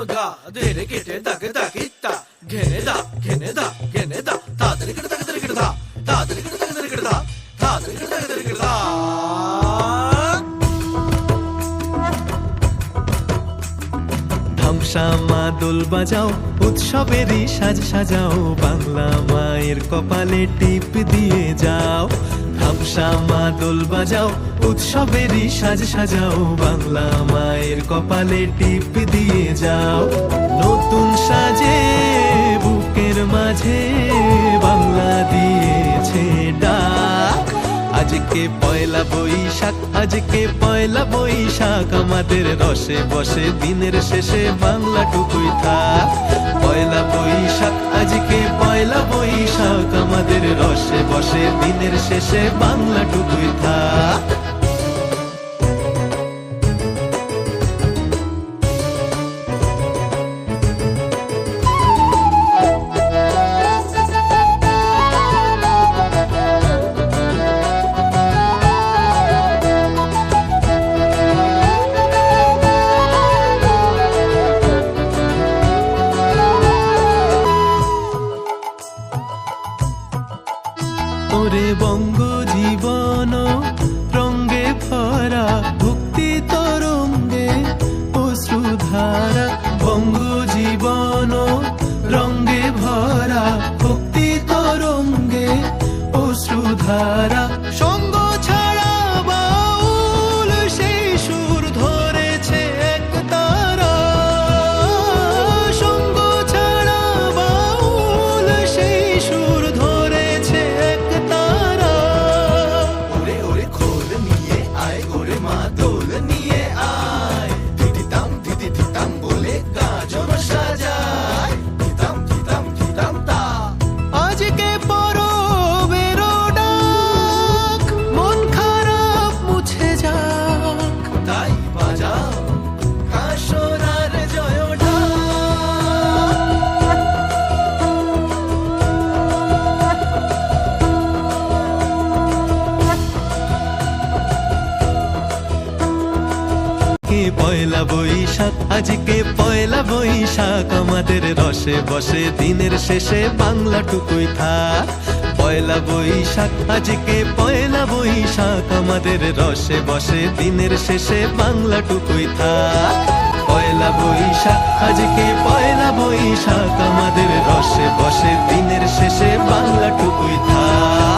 গা ধেরে কেটে দাকে দাকিতা ঘেনে দা ঘেনে দা ঘেনে দা তাদের কেটে দাকে ধরে কেটে দা তাদের কেটে দাকে ধরে কেটে দা তাদের কেটে দাকে ধরে কেটে দা ধামসা মা দোল বাজাও উৎসবেরই সাজ সাজাও বাংলা মায়ের কপালে টিপ দিয়ে যাও ধামসা মা দোল বাজাও উৎসবেরই সাজ সাজাও বাংলা মায়ের কপালে টিপ দিয়ে যাও নতুন সাজে বুকের মাঝে বাংলা দিয়েছে ডাক আজকে পয়লা বৈশাখ আজকে পয়লা বৈশাখ আমাদের রসে বসে দিনের শেষে বাংলা টুকুই থাক পয়লা বৈশাখ আজকে পয়লা বৈশাখ আমাদের রসে বসে দিনের শেষে বাংলা টুকুই থাক ওরে বঙ্গ জীবন রঙ্গে ভরা ভক্তি তরঙ্গে অশ্রুধারা বঙ্গ জীবন রঙ্গে ভরা ভক্তি তরঙ্গে অশ্রুধারা সঙ্গ ছাড়া বাউল সেই সুর ধরেছে এক তারা সঙ্গ ছাড়া বাউল সেই সুর ধরেছে এক তারা ওরে ওরে খোল নিয়ে আয় ওরে মা দোল নিয়ে আয় দিদিতাম বলে গাজন সাজায় দিতাম তা আজকে পরবের ডাক মন খারাপ মুছে যাক তাই বাজাও কাশরার জয় ঢাক কে পয়লা বৈশাখ আজকে পয়লা বৈশাখ আমাদের রসে বসে দিনের শেষে বাংলা টুকুই থাক পয়লা বৈশাখ আজকে পয়লা বৈশাখ আমাদের রসে বসে দিনের শেষে বাংলা টুকুই থাক পয়লা বৈশাখ আজকে পয়লা বৈশাখ আমাদের রসে বসে দিনের শেষে বাংলা টুকুই থাক